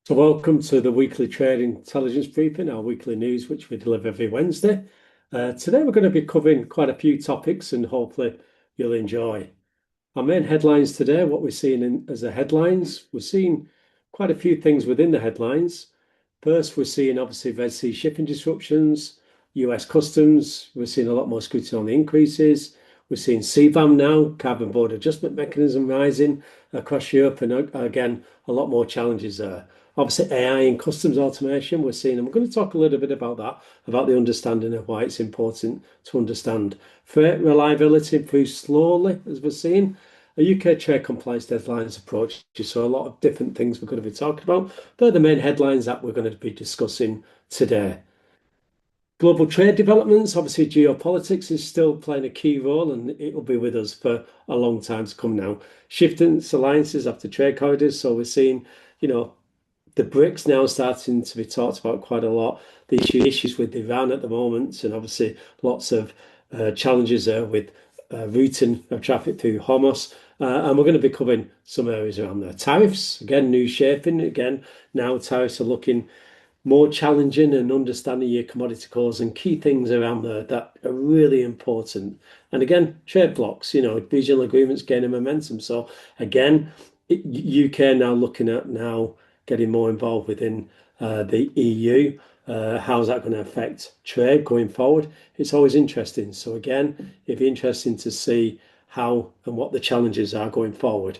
So welcome to the weekly trading intelligence briefing, our weekly news, which we deliver every Wednesday. Today we're going to be covering quite a few topics and hopefully you'll enjoy. Our main headlines today, what we're seeing as the headlines, we're seeing quite a few things within the headlines. First, we're seeing obviously Red Sea shipping disruptions, US customs, we're seeing a lot more scrutiny on the increases. We're seeing CBAM now, carbon border adjustment mechanism rising across Europe, and again, a lot more challenges there. Obviously, AI in customs automation, we're seeing, and we're going to talk a little bit about that, about the understanding of why it's important to understand. Freight reliability improves slowly, as we're seeing. A UK trade compliance deadlines approach, so a lot of different things we're going to be talking about. They're the main headlines that we're going to be discussing today. Global trade developments, obviously geopolitics is still playing a key role and it will be with us for a long time to come now. Shifting alliances after trade corridors, so we're seeing, the BRICS now starting to be talked about quite a lot. The issues with Iran at the moment, and obviously lots of challenges there with routing of traffic through Hormuz. And we're going to be covering some areas around there. Tariffs, again, new shaping. Again, now tariffs are looking more challenging and understanding your commodity cores and key things around there that are really important. And again, trade blocks, regional agreements gaining momentum. So again, UK now looking at getting more involved within the EU. How's that going to affect trade going forward? It's always interesting. So again, it'd be interesting to see how and what the challenges are going forward.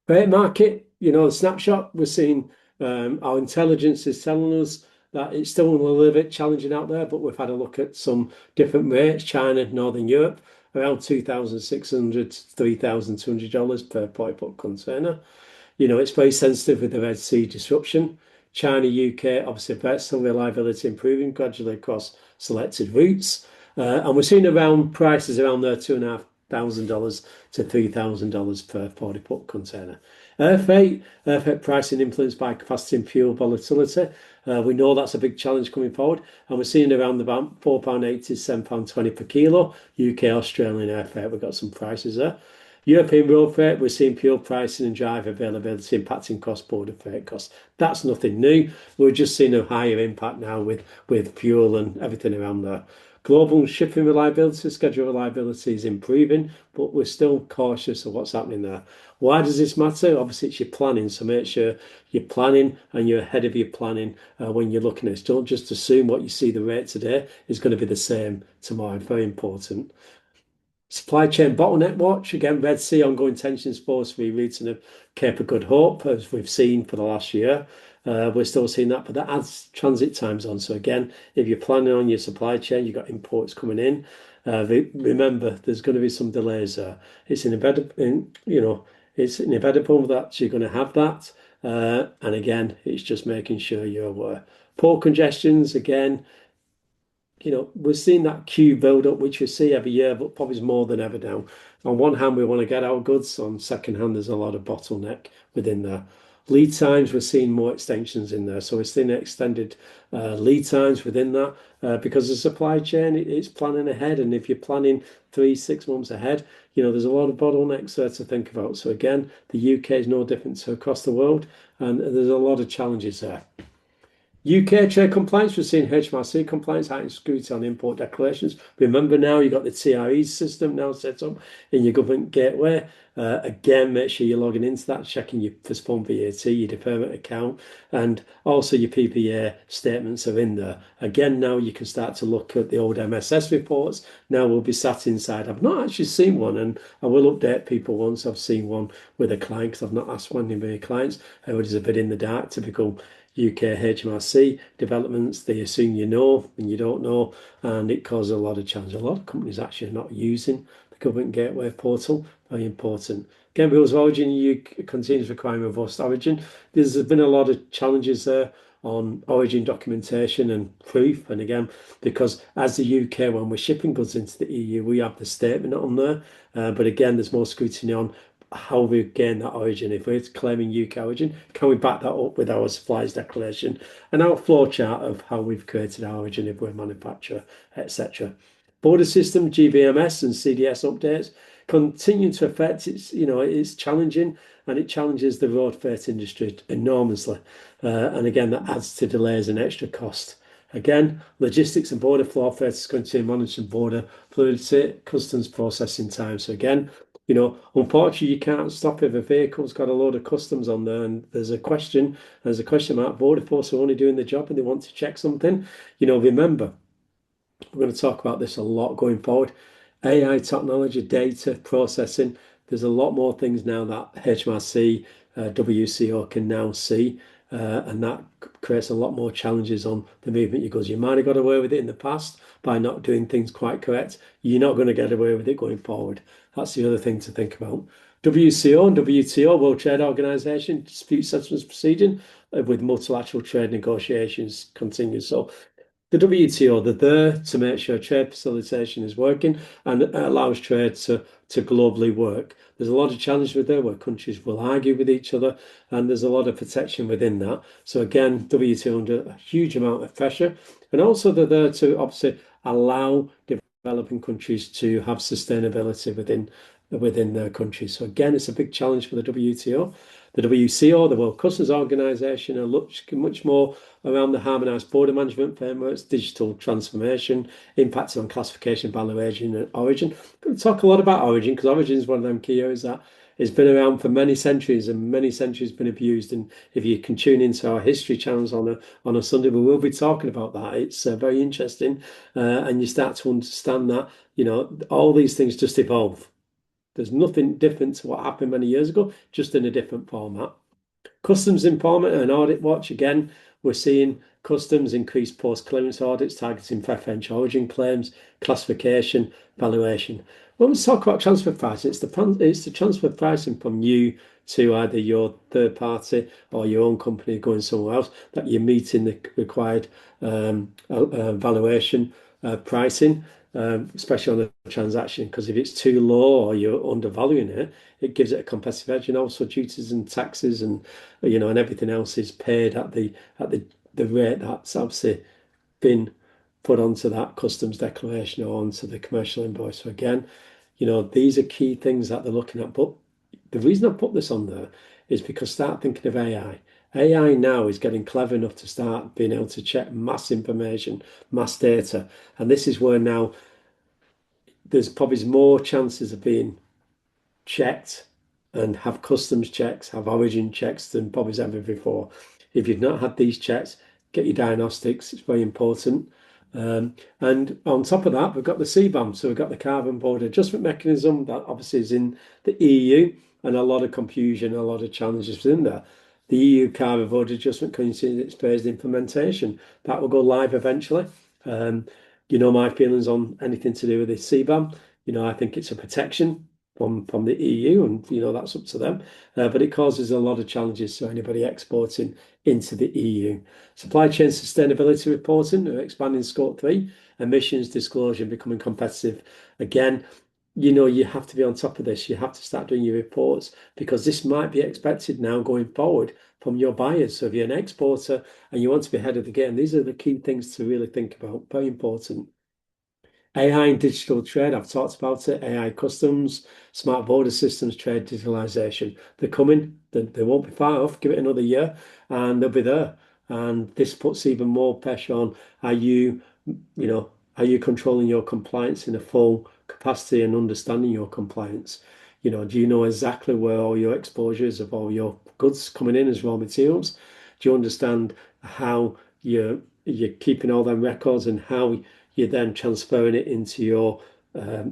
Freight market, the snapshot, we're seeing our intelligence is telling us that it's still a little bit challenging out there, but we've had a look at some different rates. China, Northern Europe, around $2,600 to $3,200 per 40-foot container. It's very sensitive with the Red Sea disruption. China, UK, obviously vessel reliability improving gradually across selected routes. And we're seeing around prices around there, $2,500 to $3,000 per 40-foot container. Air freight pricing influenced by capacity and fuel volatility. We know that's a big challenge coming forward, and we're seeing around about £4.80 to £7.20 per kilo. UK, Australian air freight, we've got some prices there. European road freight, we're seeing fuel pricing and driver availability impacting cross-border freight costs. That's nothing new. We're just seeing a higher impact now with fuel and everything around there. Global shipping reliability, schedule reliability is improving, but we're still cautious of what's happening there. Why does this matter? Obviously, it's your planning, so make sure you're planning and you're ahead of your planning when you're looking at this. Don't just assume what you see the rate today is going to be the same tomorrow. Very important. Supply chain bottleneck watch, again, Red Sea, ongoing tensions force rerouting of Cape of Good Hope, as we've seen for the last year. We're still seeing that, but that adds transit times on. So again, if you're planning on your supply chain, you've got imports coming in. Remember, there's going to be some delays there. It's inevitable, it's inevitable that you're going to have that. And again, it's just making sure you're aware. Port congestions, again, we're seeing that queue build up, which we see every year, but probably more than ever now. On one hand, we want to get our goods. On second hand, there's a lot of bottleneck within there. Lead times, we're seeing more extensions in there. So we're seeing extended lead times within that because the supply chain, it's planning ahead. And if you're planning 3-6 months ahead, there's a lot of bottlenecks there to think about. So again, the UK is no different to across the world, and there's a lot of challenges there. UK trade compliance, we're seeing HMRC compliance, heightened scrutiny on import declarations. Remember now, you've got the TRE system now set up in your government gateway. Again, make sure you're logging into that, checking your postponed VAT, your deferment account, and also your PPA statements are in there. Again, now you can start to look at the old MSS reports. Now we'll be sat inside. I've not actually seen one, and I will update people once I've seen one with a client, because I've not asked one of my clients. Everybody's a bit in the dark, typical UK HMRC developments. They assume you know and you don't know, and it causes a lot of challenge. A lot of companies actually are not using the government gateway portal. Very important. Again, rules of origin, EU continues requiring robust origin. There's been a lot of challenges there on origin documentation and proof. And again, because as the UK, when we're shipping goods into the EU, we have the statement on there. But again, there's more scrutiny on how we gain that origin. If we're claiming UK origin, can we back that up with our suppliers declaration and our flow chart of how we've created our origin if we're a manufacturer, etc. Border system, GBMS and CDS updates. continuing to affect. It's challenging, and it challenges the road freight industry enormously. And again, that adds to delays and extra cost. Again, logistics and border flow freight is going to manage some border fluidity, customs processing time. So again, unfortunately, you can't stop if a vehicle's got a load of customs on there and there's a question mark. Border force are only doing the job and they want to check something. Remember, we're going to talk about this a lot going forward. AI technology, data processing. There's a lot more things now that HMRC, WCO can now see, and that creates a lot more challenges on the movement of goods. You might have got away with it in the past by not doing things quite correct. You're not going to get away with it going forward. That's the other thing to think about. WCO and WTO, World Trade Organization, dispute settlements proceeding with multilateral trade negotiations continue. So the WTO, they're there to make sure trade facilitation is working and it allows trade to globally work. There's a lot of challenges with there where countries will argue with each other, and there's a lot of protection within that. So again, WTO under a huge amount of pressure. And also they're there to obviously allow developing countries to have sustainability within their countries. So again, it's a big challenge for the WTO. The WCO, the World Customs Organization, are much more around the harmonized border management frameworks, digital transformation, impact on classification, valuation, and origin. I'm going to talk a lot about origin because origin is one of them key areas that has been around for many centuries and many centuries been abused. And if you can tune into our history channels on a Sunday, we will be talking about that. It's very interesting, and you start to understand that all these things just evolve. There's nothing different to what happened many years ago, just in a different format. Customs Enforcement and Audit Watch, again, we're seeing customs increase post-clearance audits targeting preferential origin claims, classification, valuation. When we talk about transfer pricing, it's the transfer pricing from you to either your third party or your own company going somewhere else that you're meeting the required valuation pricing. Especially on a transaction, because if it's too low or you're undervaluing it, it gives it a competitive edge. And also duties and taxes and and everything else is paid at the rate that's obviously been put onto that customs declaration or onto the commercial invoice. So again, these are key things that they're looking at. But the reason I put this on there is because start thinking of AI. AI now is getting clever enough to start being able to check mass information, mass data. And this is where now there's probably more chances of being checked and have customs checks, have origin checks than probably ever before. If you've not had these checks, get your diagnostics. It's very important. And on top of that, we've got the CBAM. So we've got the Carbon Border Adjustment Mechanism that obviously is in the EU, and a lot of confusion, a lot of challenges within there. The EU Carbon Border Adjustment continues its phased implementation. That will go live eventually. My feelings on anything to do with the CBAM. I think it's a protection from the EU, and that's up to them. But it causes a lot of challenges to anybody exporting into the EU. Supply chain sustainability reporting, expanding scope 3, emissions disclosure, and becoming competitive. Again, you have to be on top of this. You have to start doing your reports because this might be expected now going forward from your buyers. So if you're an exporter and you want to be ahead of the game, these are the key things to really think about. Very important. AI and digital trade, I've talked about it. AI customs, smart border systems, trade digitalization. They're coming. They won't be far off. Give it another year and they'll be there. And this puts even more pressure on, are you controlling your compliance in a full capacity and understanding your compliance? Do you know exactly where all your exposure is of all your goods coming in as raw materials? Do you understand how you're keeping all them records and how you're then transferring it into your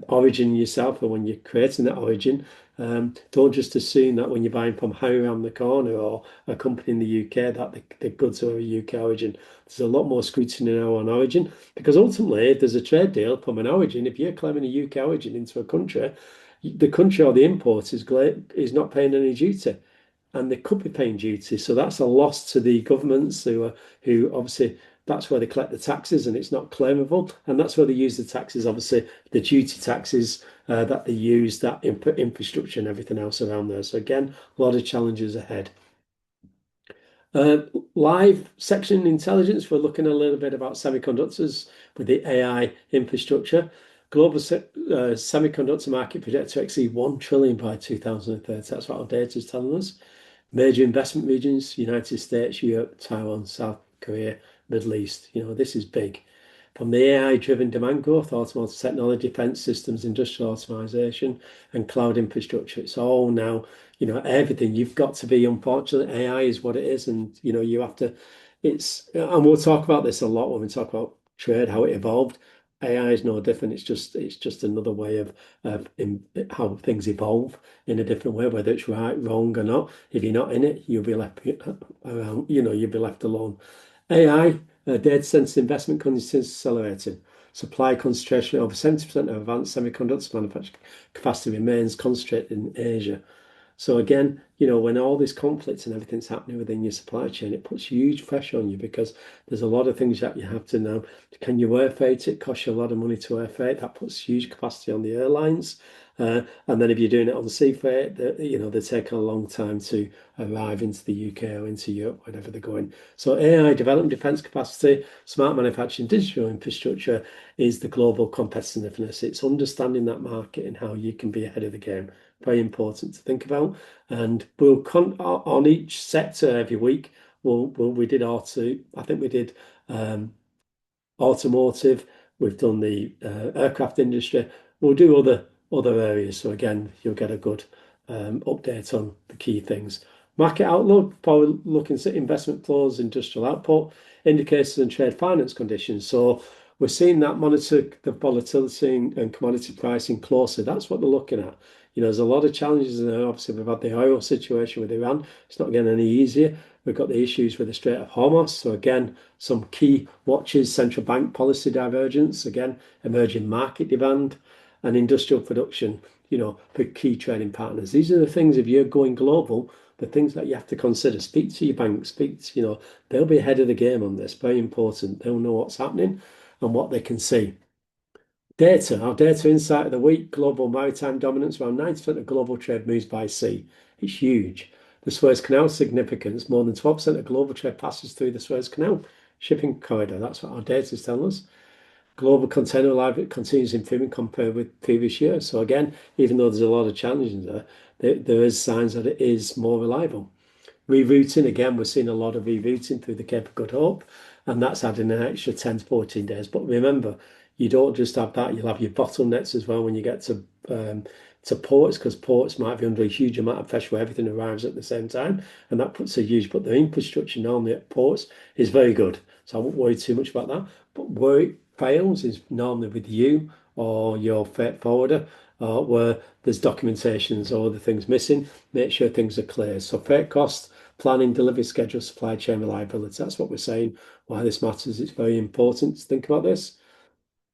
origin yourself, or when you're creating that origin? Don't just assume that when you're buying from Harry around the corner or a company in the UK that the goods are a UK origin. There's a lot more scrutiny now on origin, because ultimately, if there's a trade deal from an origin, if you're claiming a UK origin into a country, the country or the import is not paying any duty, and they could be paying duty. So that's a loss to the governments who obviously that's where they collect the taxes and it's not claimable. And that's where they use the taxes, obviously, the duty taxes that they use, that infrastructure and everything else around there. So again, a lot of challenges ahead. Live section intelligence, we're looking a little bit about semiconductors with the AI infrastructure. Global semiconductor market projected to exceed 1 trillion by 2030. That's what our data is telling us. Major investment regions, United States, Europe, Taiwan, South Korea, Middle East. This is big. From the AI-driven demand growth, automotive technology, defense systems, industrial automation, and cloud infrastructure. It's all now, everything. You've got to be, unfortunately, AI is what it is, and you have to. And we'll talk about this a lot when we talk about trade, how it evolved. AI is no different. It's just another way of how things evolve in a different way, whether it's right, wrong, or not. If you're not in it, you'll be left around. You'll be left alone. AI, data center investment continues accelerating. Supply concentration over 70% of advanced semiconductor manufacturing capacity remains concentrated in Asia. So again, when all this conflict and everything's happening within your supply chain, it puts huge pressure on you because there's a lot of things that you have to know. Can you air freight it? Costs you a lot of money to air freight. That puts huge capacity on the airlines. And then if you're doing it on the sea freight, they take a long time to arrive into the UK or into Europe, wherever they're going. So AI development, defense capacity, smart manufacturing, digital infrastructure is the global competitiveness. It's understanding that market and how you can be ahead of the game. Very important to think about. And we'll on each sector every week. We did auto. I think we did automotive. We've done the aircraft industry. We'll do other areas. So again, you'll get a good update on the key things. Market outlook, probably looking at investment flows, industrial output, indicators and trade finance conditions. So we're seeing that monitor the volatility and commodity pricing closely. That's what they're looking at. There's a lot of challenges there. Obviously, we've had the oil situation with Iran. It's not getting any easier. We've got the issues with the Strait of Hormuz. So again, some key watches, central bank policy divergence, again, emerging market demand and industrial production, for key trading partners. These are the things, if you're going global, the things that you have to consider. Speak to your bank, they'll be ahead of the game on this. Very important. They'll know what's happening and what they can see. Our data insight of the week, global maritime dominance, around 90% of global trade moves by sea. It's huge. The Suez Canal significance, more than 12% of global trade passes through the Suez Canal shipping corridor. That's what our data is telling us. Global container arrival continues improving compared with previous years. So again, even though there's a lot of challenges there is signs that it is more reliable. Rerouting, again, we're seeing a lot of rerouting through the Cape of Good Hope, and that's adding an extra 10 to 14 days. But remember, you don't just have that, you'll have your bottlenecks as well when you get to ports, because ports might be under a huge amount of pressure where everything arrives at the same time, and that puts a huge, but the infrastructure normally at ports is very good. So I won't worry too much about that. But where it fails is normally with you or your freight forwarder, where there's documentations or other things missing. Make sure things are clear. So freight costs, planning, delivery schedule, supply chain reliability. That's what we're saying. Why this matters. It's very important to think about this.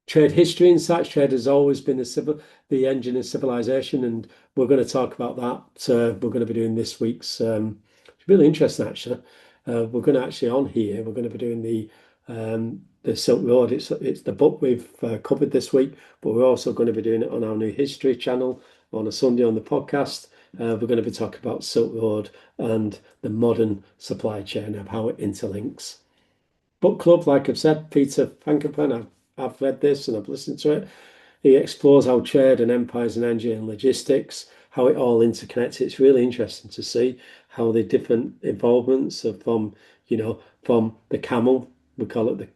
Trade history insights. Trade has always been the engine of civilization, and we're going to talk about that. We're going to be doing this week's. It's really interesting, actually. We're going to actually on here. We're going to be doing the Silk Road. It's the book we've covered this week, but we're also going to be doing it on our new history channel on a Sunday on the podcast. We're going to be talking about Silk Road and the modern supply chain of how it interlinks. Book club, like I've said, Peter Frankopan, I've read this and I've listened to it. He explores how trade and empires and energy and logistics, how it all interconnects. It's really interesting to see how the different involvements are from the camel. We call it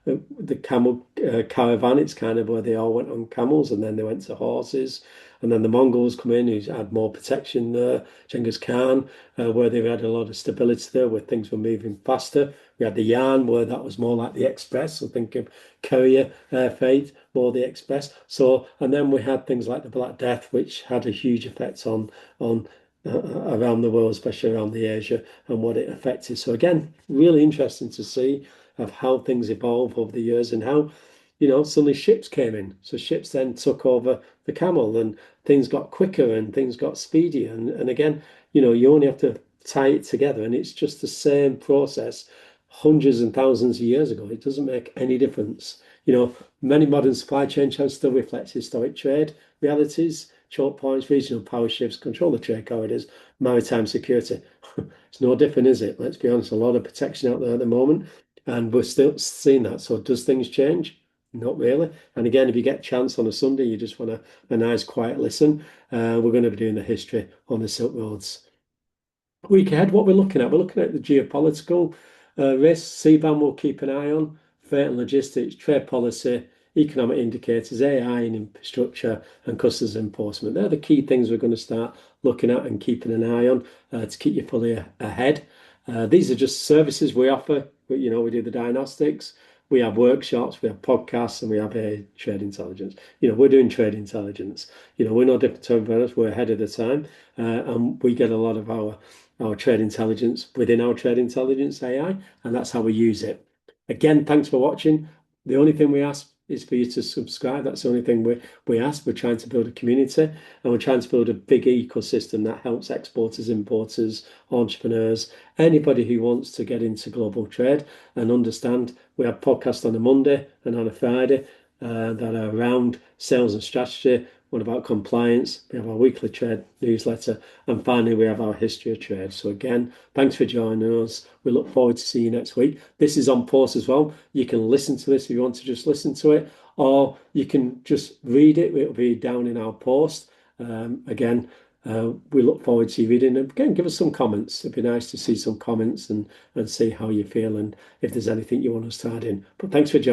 the camel caravan. It's kind of where they all went on camels and then they went to horses. And then the Mongols come in, who had more protection there. Genghis Khan, where they had a lot of stability there, where things were moving faster. We had the Yan, where that was more like the express. So think of courier freight, more the express. So, and then we had things like the Black Death, which had a huge effect on around the world, especially around the Asia, and what it affected. So again, really interesting to see of how things evolve over the years and how, suddenly ships came in. So ships then took over the camel and things got quicker and things got speedier. And again, you only have to tie it together and it's just the same process hundreds and thousands of years ago. It doesn't make any difference. Many modern supply chain channels still reflect historic trade realities, choke points, regional power shifts, control the trade corridors, maritime security. It's no different, is it? Let's be honest, a lot of protection out there at the moment, and we're still seeing that. So does things change? Not really. And again, if you get a chance on a Sunday, you just want a nice quiet listen, we're going to be doing the history on the Silk Roads. Week ahead, what we're looking at the geopolitical risks. CBAM will keep an eye on freight and logistics, trade policy, economic indicators, AI and infrastructure, and customs enforcement. They're the key things we're going to start looking at and keeping an eye on to keep you fully ahead. These are just services we offer. You know, we do the diagnostics, we have workshops, we have podcasts, and we have a trade intelligence. You know, we're doing trade intelligence. You know, we're no different to everybody else. We're ahead of the time, and we get a lot of our trade intelligence within our trade intelligence AI, and that's how we use it. Again, thanks for watching. The only thing we ask is for you to subscribe. That's the only thing we ask. We're trying to build a community, and we're trying to build a big ecosystem that helps exporters, importers, entrepreneurs, anybody who wants to get into global trade and understand. We have podcasts on a Monday and on a Friday that are around sales and strategy. What about compliance? We have our weekly trade newsletter. And finally, we have our history of trade. So again, thanks for joining us. We look forward to seeing you next week. This is on post as well. You can listen to this if you want to just listen to it, or you can just read it. It'll be down in our post. Again, we look forward to you reading. And again, give us some comments. It'd be nice to see some comments and see how you feel and if there's anything you want us to add in. But thanks for joining.